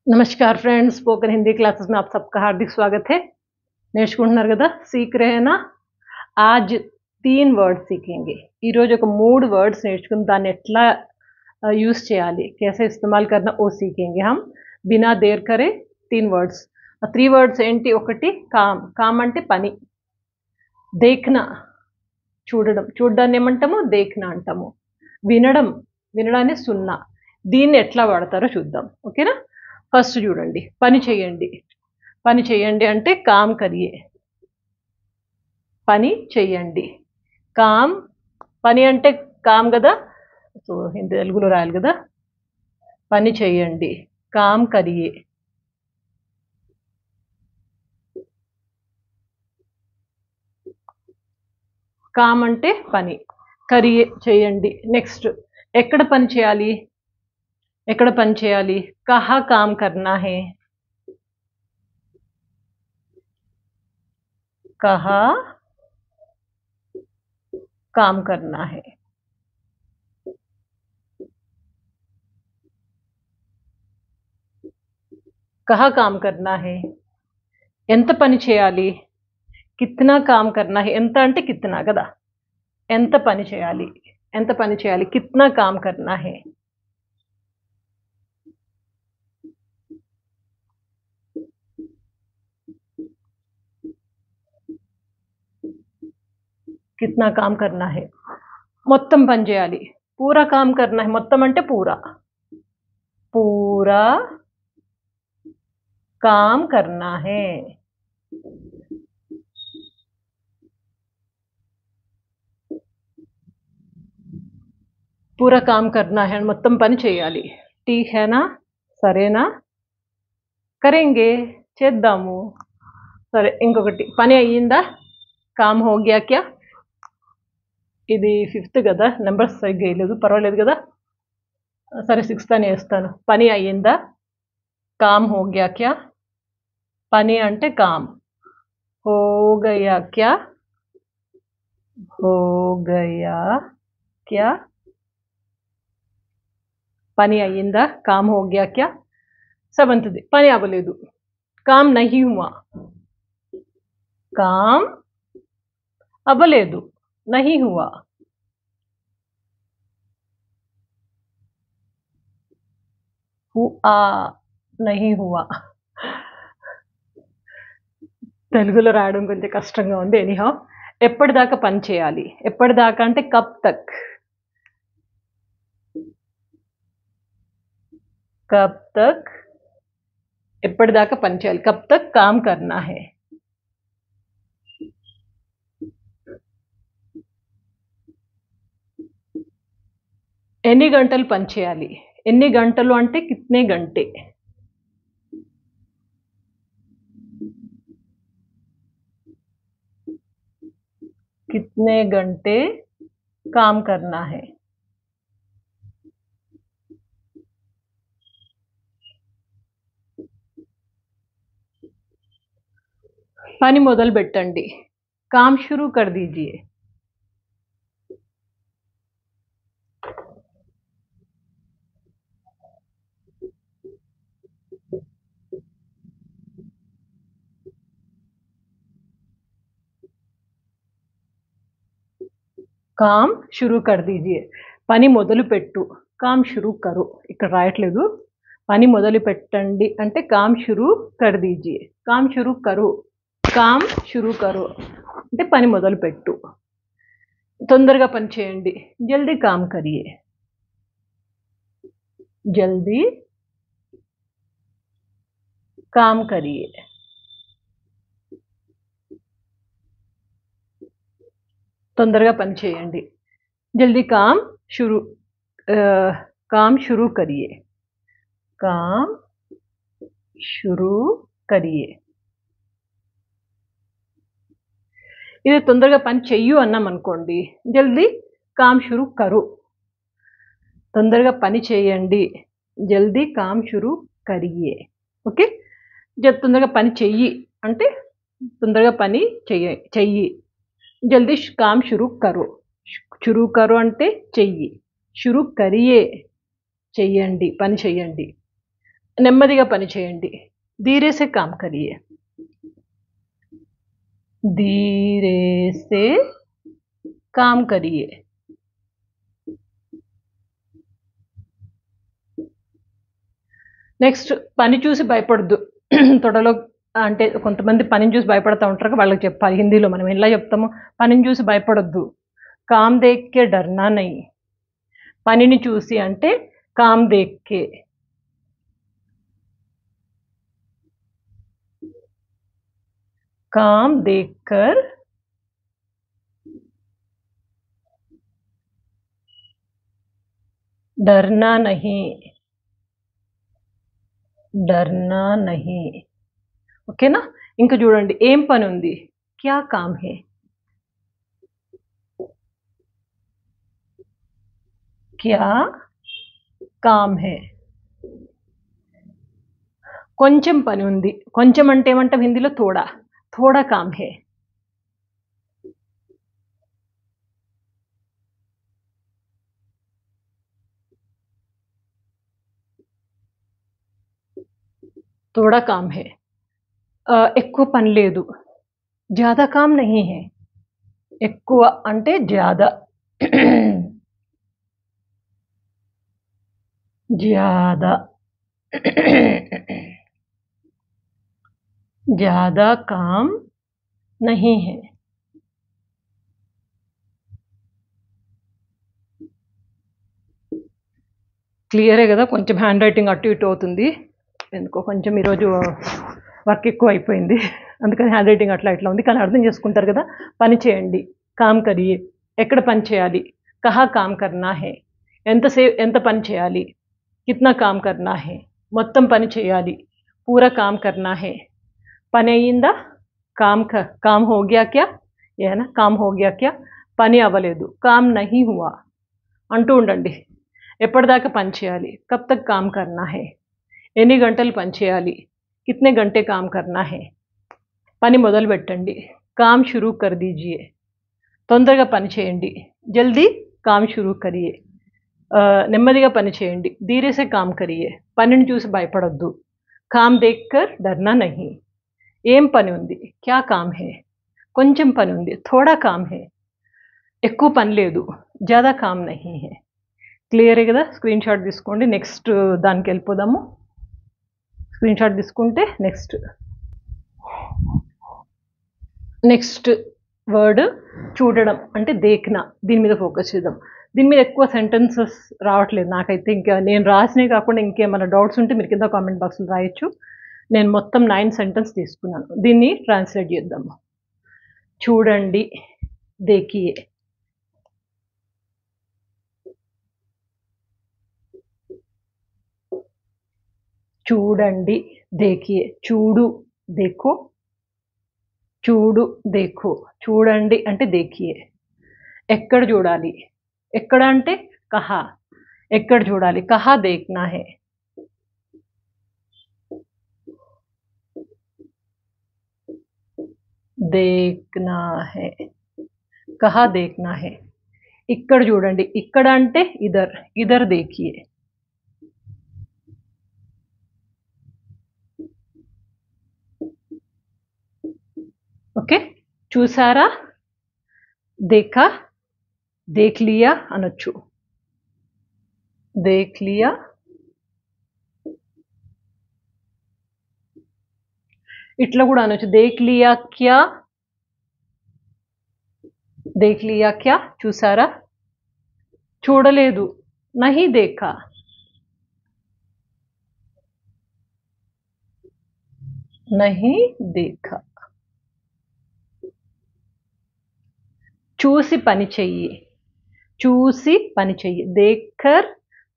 नमस्कार friends, spoken Hindi classes में आप सबका हार्दिक स्वागत है। నేర్చుకుంటున్నారు కదా, సీక్ రేనా आज 3 వర్డ్స్ सीखेंगे। ఈ రోజు ఒక 3 వర్డ్స్ నేర్చుకుని దాన్ని ఎట్లా యూస్ చేయాలి, कैसे इस्तेमाल करना वो सीखेंगे हम बिना देर करे। 3 వర్డ్స్, ఆ 3 వర్డ్స్ ఏంటి? ఒకటి కామ్, కామ్ అంటే పని, देखना చూడడం, చూడడాన్ని ఏమంటాము? देखना అంటాము, వినడం, వినడాన్ని సున్నా। దీన్ని ఎట్లా వాడతారో చూద్దాం, ఓకేనా? ఫస్ట్ చూడండి, పని చేయండి, పని చేయండి అంటే కామ్ కరియే, పని చేయండి, కామ్, పని అంటే కామ్ కదా, సో హిందీ తెలుగులో రాయాలి కదా, పని చేయండి, కామ్ కరియే। కామ్ అంటే పని, కరియే చేయండి। నెక్స్ట్, ఎక్కడ పని చేయాలి? ఎక్కడ పని చేయాలి? కహా కామ్ కర్నా హే, कहा काम करना है। कहा काम करना है, ఎంత పని చేయాలి? కిतना काम करना है, ఎంత అంటే కిतना కదా, ఎంత పని చేయాలి, ఎంత పని చేయాలి, కిतना काम करना है। कितना काम करना है, మొత్తం పని చేయాలి, పూరా काम करना है, మొత్తం అంటే పూరా, पूरा काम करना है। पूरा काम करना है, మొత్తం పని చేయాలి। ठीक है ना, సరేనా? కరేంగే, చేద్దాము। సరే, ఇంకొకటి, పని అయ్యిందా? కామ్ హో గయా క్యా? ఇది 5th కదా, నెంబర్స్ సరిగ్గా వేయలేదు, పర్వాలేదు కదా, సరే 6th అని వేస్తాను। పని అయ్యిందా? కామ్ హో గయా క్యా? పని అంటే కామ్, హో గయా క్యా? హో గయా క్యా? పని అయ్యిందా? కామ్ హో గయా క్యా? 7th, పని అవ్వలేదు, కామ్ నహీ హువా, కామ్ అవ్వలేదు, నహీ హువా। హుआ, నహీ హువా। తెలుగులో రాయడం కొంచెం కష్టంగా ఉంది, ఎనీహౌ। ఎప్పటిదాకా పని చేయాలి? ఎప్పటిదాకా అంటే కబ్ తక్, కబ్ తక్, ఎప్పటిదాకా పని చేయాలి, కబ్ తక్ కామ్ కర్నా హై। ఎన్ని గంటలు పని చేయాలి? ఎన్ని గంటలు అంటే కిత్నే గంటే, कितने घंटे काम करना है। పని మొదలు పెట్టండి, काम शुरू कर दीजिए। काम शुरू कर दीजिए, పని మొదలు పెట్టు, काम शुरू करो, ఇక్కడ రాయట్లేదు, పని మొదలు పెట్టండి అంటే काम शुरू कर दीजिए, काम शुरू करो, काम शुरू करो అంటే పని మొదలు పెట్టు, తొందరగా పని చేయండి, జల్దీ काम करिए, जल्दी काम करिए। తొందరగా పని చేయండి, జల్దీ काम शुरू, काम शुरू करिए, काम शुरू करिए। ఇది తొందరగా పని చెయ్యు అన్నాం అనుకోండి, జల్దీ काम शुरू करो, తొందరగా పని చేయండి, జల్దీ काम शुरू करिए, ఓకే? తొందరగా పని చెయ్యి అంటే తొందరగా పని చెయ్యి, జల్దీ काम शुरू करो, शुरू करो అంటే చెయ్యి, शुरू करिए చెయ్యండి, పని చెయ్యండి, నెమ్మదిగా పని చేయండి. धीरे से काम करिए. धीरे से काम करिए. నెక్స్ట్ పని చూసి భయపడద్దు. తొడలో అంటే కొంతమంది పనిని చూసి భయపడతా ఉంటారు, వాళ్ళకి చెప్పాలి హిందీలో. మనం ఎలా చెప్తాము? పనిని చూసి భయపడొద్దు. కామ్ దేఖ్కే డర్నా నహీ. పనిని చూసి అంటే కామ్ దేఖ్కే. काम देखकर डरना नहीं. डरना नहीं. ఓకేనా? ఇంకా చూడండి, ఏం పని ఉంది? क्या काम है? क्या काम है? కొంచెం పని ఉంది. కొంచెం అంటే ఏమంటాం హిందీలో? థోడా. थोड़ा काम है. थोड़ा काम है. ఎక్కువ పని లేదు. ज़्यादा काम नहीं है. ఎక్కువ అంటే ज़्यादा. ज़्यादा. ज़्यादा काम नहीं है. క్లియరే కదా? కొంచెం హ్యాండ్ రైటింగ్ అటు ఇటు అవుతుంది, ఎందుకో కొంచెం ఈరోజు వర్క్ ఎక్కువ అయిపోయింది, అందుకని హ్యాండ్ రైటింగ్ అట్లా ఇట్లా ఉంది. కానీ అర్థం చేసుకుంటారు కదా? పని చేయండి. కామ్ కరియే. ఎక్కడ పని చేయాలి? కహా కామ్ కర్నా హే. ఎంత పని చేయాలి? కిత్నా కామ్ కర్నా హే. మొత్తం పని చేయాలి. పూరా కామ్ కర్నా హే. పని అయ్యిందా? కామ్ హో గయా క్యా? ఏనా కామ్ హో గయా క్యా? పని అవ్వలేదు. కామ్ నహీ హువా అంటూ ఉండండి. ఎప్పటిదాకా పని చేయాలి? కబ్ తక్ కామ్ కర్నా హే. ఎన్ని గంటలు పని చేయాలి? కిత్నే గంటే కామ్ కర్నా హే. పని మొదలు పెట్టండి. కామ్ షురూ కర్ దీజియే. తొందరగా పని చేయండి. జల్దీ కామ్ షురూ కరియే. నెమ్మదిగా పని చేయండి. ధీరే సే కామ్ కరియే. పనిని చూసి భయపడొద్దు. కామ్ దేఖ్కర్ డర్నా నహీ. ఏం పని ఉంది? క్యా కామ్ హే. కొంచెం పని ఉంది. థోడా కామ్ హే. ఎక్కువ పని లేదు. ज़्यादा काम नहीं है. క్లియరే కదా? స్క్రీన్ షాట్ తీసుకోండి. నెక్స్ట్ దానికి వెళ్ళిపోదాము. స్క్రీన్ షాట్ తీసుకుంటే నెక్స్ట్ వర్డ్ చూడడం అంటే దేఖ్నా. దీని మీద ఫోకస్ చేద్దాం. దీని మీద ఎక్కువ సెంటెన్సెస్ రావట్లేదు నాకైతే. ఇంకా నేను రాసినవి కాకుండా ఇంకేమైనా డౌట్స్ ఉంటే మీరు కింద కామెంట్ బాక్స్లో రాయొచ్చు. నేను మొత్తం 9 సెంటెన్స్ తీసుకున్నాను. దీన్ని ట్రాన్స్లేట్ చేద్దాము. చూడండి, దేఖియే. చూడండి, దేఖియే. చూడు, దేఖో. చూడు, దేఖో. చూడండి అంటే దేఖియే. ఎక్కడ చూడాలి? ఎక్కడ అంటే కహా. ఎక్కడ చూడాలి? కహా దేఖ్నా హే. देखना है. कहाँ देखना है? ఇక్కడ చూడండి. ఇక్కడ అంటే ఇధర్. ఇధర్ देखिए. ఓకే, చూసారా? देखा, देख लिया అనొచ్చు. देख लिया. ఇట్లా కూడా అనొచ్చు. देख लिया क्या? देख लिया क्या? చూసారా? చూడలేదు. नहीं देखा. नहीं देखा. చూసి పని చెయ్యి. చూసి పని చెయ్యి. देखकर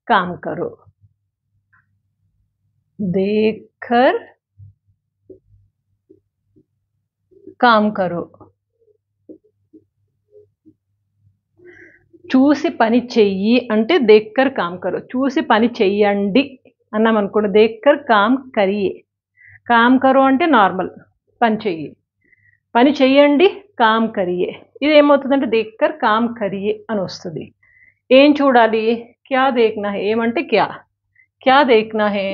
काम करो. देखकर काम करो. చూసి పని చెయ్యి అంటే దేక్కర్ కామ్ కరో. చూసి పని చెయ్యండి అన్నాం అనుకోండి. దేక్కర్ కామ్ కరియే. కామ్ కరో అంటే నార్మల్ పని చెయ్యి. పని చెయ్యండి కామ్ కరియే. ఇది ఏమవుతుందంటే దేక్కర్ కామ్ కరియే అని వస్తుంది. ఏం చూడాలి? క్యా దేఖ్నా హే. ఏమంటే క్యా. క్యా దేఖ్నా హే.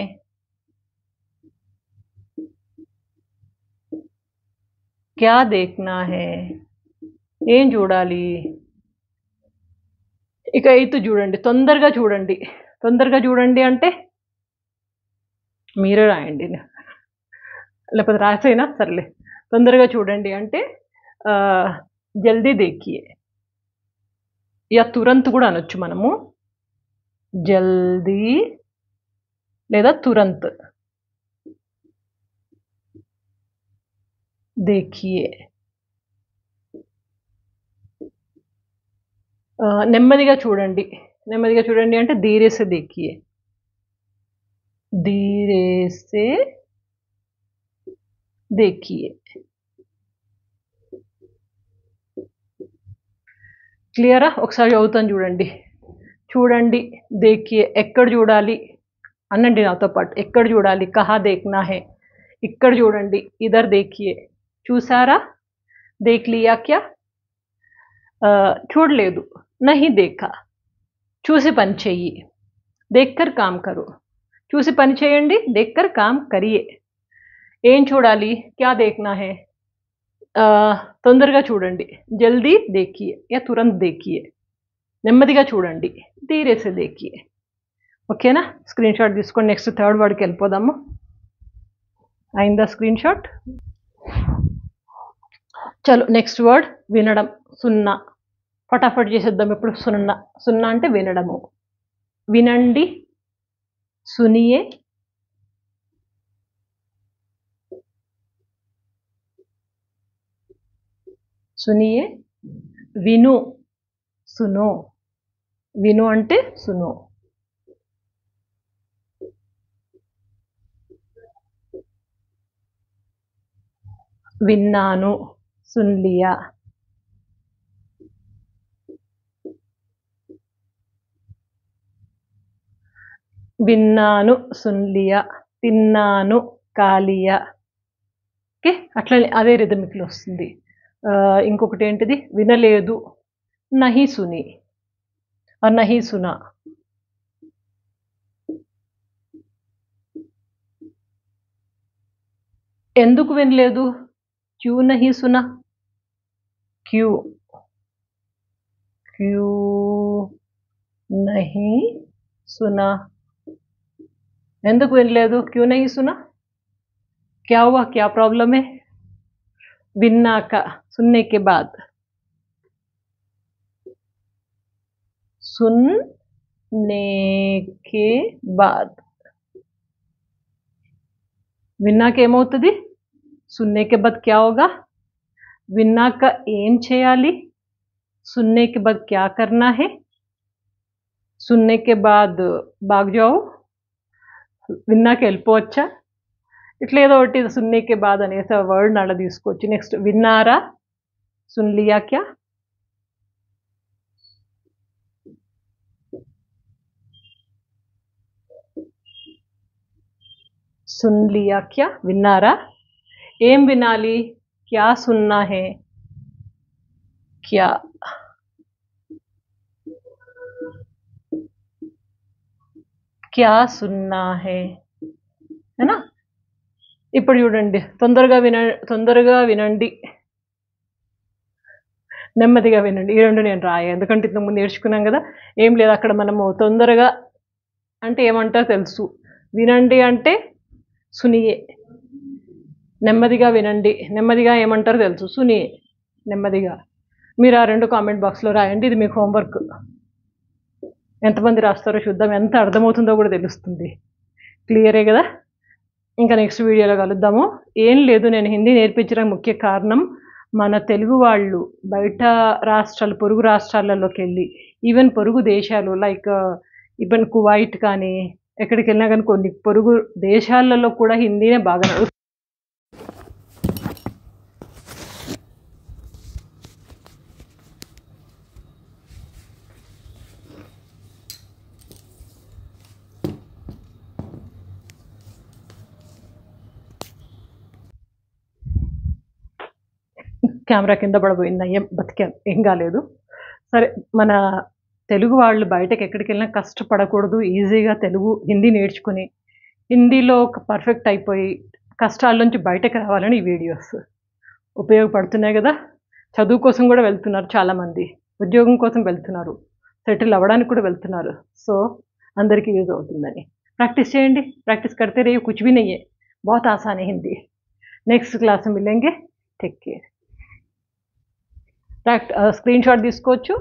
क्या देखना है ఏం చూడాలి ఇక ఎయిత్ చూడండి తొందరగా చూడండి తొందరగా చూడండి అంటే మీరే రాయండి లేకపోతే రాసేనా సర్లే తొందరగా చూడండి అంటే జల్దీ దేఖియే యా తురంత్ కూడా అనొచ్చు మనము జల్దీ లేదా తురంత్ దేఖియే నెమ్మదిగా చూడండి నెమ్మదిగా చూడండి అంటే ధీరే సే దేఖియే ధీరే సే దేఖియే క్లియరా ఒకసారి చదువుతాను చూడండి చూడండి దేఖియే ఎక్కడ చూడాలి అనండి నాతో పాటు ఎక్కడ చూడాలి కహా దేఖ్నా హే ఇక్కడ చూడండి ఇదర్ దేఖియే చూసారా దేఖ్ లియా క్యా చూడలేదు నహీ దేఖా చూసి పని చెయ్యి దేక్కర్ కామ్ కరు చూసి పని చేయండి దేక్కర్ కామ్ కరియే ఏం చూడాలి క్యా దేఖ్నా హే తొందరగా చూడండి జల్దీ దేఖియే యా తురంత్ దేఖియే నెమ్మదిగా చూడండి ధీరే సే దేఖియే ఓకేనా స్క్రీన్ షాట్ తీసుకోండి నెక్స్ట్ థర్డ్ వర్డ్కి వెళ్ళిపోదాము అయిందా స్క్రీన్ షాట్ చలో నెక్స్ట్ వర్డ్ వినడం సున్నా ఫటాఫట్ చేసేద్దాం ఇప్పుడు సున్నా సున్నా అంటే వినడము వినండి సునియే సునియే విను సునో విను అంటే సునో విన్నాను సున్ లియా విన్నాను సున్ లియా తిన్నాను కాలియా ఓకే అట్లనే అదే రిథమిక్లో వస్తుంది ఇంకొకటి ఏంటిది వినలేదు నహీ సుని నహీ సునా ఎందుకు వినలేదు క్యూ నహీ సునా క్యూ క్యూ నహీ సునా ఎందుకు వినలేదు క్యూ నహీ సునా क्या हुआ क्या प्रॉब्लम है विन्नाक सुनने के बाद सुनने के बाद విన్నాక ఏమవుతుంది सुनने के बाद क्या होगा విన్నాక ఏం చేయాలి सुनने के बाद क्या करना है सुनने के बाद भाग जाओ విన్నాక వెళ్ళిపోవచ్చా ఇట్లా ఏదో ఒకటి సున్నేకే బాద్ అనేసి వర్డ్ అలా తీసుకోవచ్చు నెక్స్ట్ విన్నారా సున్ లియా క్యా సున్ లియా క్యా విన్నారా ఏం వినాలి క్యా సున్నా హే క్యా క్యా సున్నా హే హేనా ఇప్పుడు చూడండి తొందరగా వినండి నెమ్మదిగా వినండి ఈ రెండు నేను రాయ ఎందుకంటే ఇంతకుముందు నేర్చుకున్నాం కదా ఏం లేదు అక్కడ మనము తొందరగా అంటే ఏమంటారో తెలుసు వినండి అంటే సునియే నెమ్మదిగా వినండి నెమ్మదిగా ఏమంటారో తెలుసు సునియే నెమ్మదిగా మీరు ఆ రెండు కామెంట్ బాక్స్లో రాయండి ఇది మీకు హోంవర్క్ ఎంతమంది రాస్తారో చూద్దాం ఎంత అర్థమవుతుందో కూడా తెలుస్తుంది క్లియరే కదా ఇంకా నెక్స్ట్ వీడియోలో కలుద్దాము ఏం లేదు నేను హిందీ నేర్పించడానికి ముఖ్య కారణం మన తెలుగు వాళ్ళు బయట రాష్ట్రాలు పొరుగు రాష్ట్రాలలోకి వెళ్ళి ఈవెన్ పొరుగు దేశాలు లైక్ ఈవెన్ కువైట్ కానీ ఎక్కడికి వెళ్ళినా కానీ కొన్ని పొరుగు దేశాలలో కూడా హిందీనే బాగా నడుస్తుంది కెమెరా కింద పడబోయింది ఏం బతికాను ఏం కాలేదు సరే మన తెలుగు వాళ్ళు బయటకు ఎక్కడికి వెళ్ళినా కష్టపడకూడదు ఈజీగా హిందీ నేర్చుకుని హిందీలో ఒక పర్ఫెక్ట్ అయిపోయి కష్టాల నుంచి బయటకు రావాలని ఈ వీడియోస్ ఉపయోగపడుతున్నాయి కదా. చదువు కోసం కూడా వెళ్తున్నారు చాలామంది, ఉద్యోగం కోసం వెళ్తున్నారు, సెటిల్ అవ్వడానికి కూడా వెళ్తున్నారు. సో అందరికీ యూజ్ అవుతుందని प्रैक्टिस చేయండి. प्रैक्टिस करते रहिए, कुछ भी नहीं है, बहुत आसान है हिंदी. नेक्स्ट क्लास में मिलेंगे. Take care. स्क्रीन शॉट తీసుకోవచ్చు.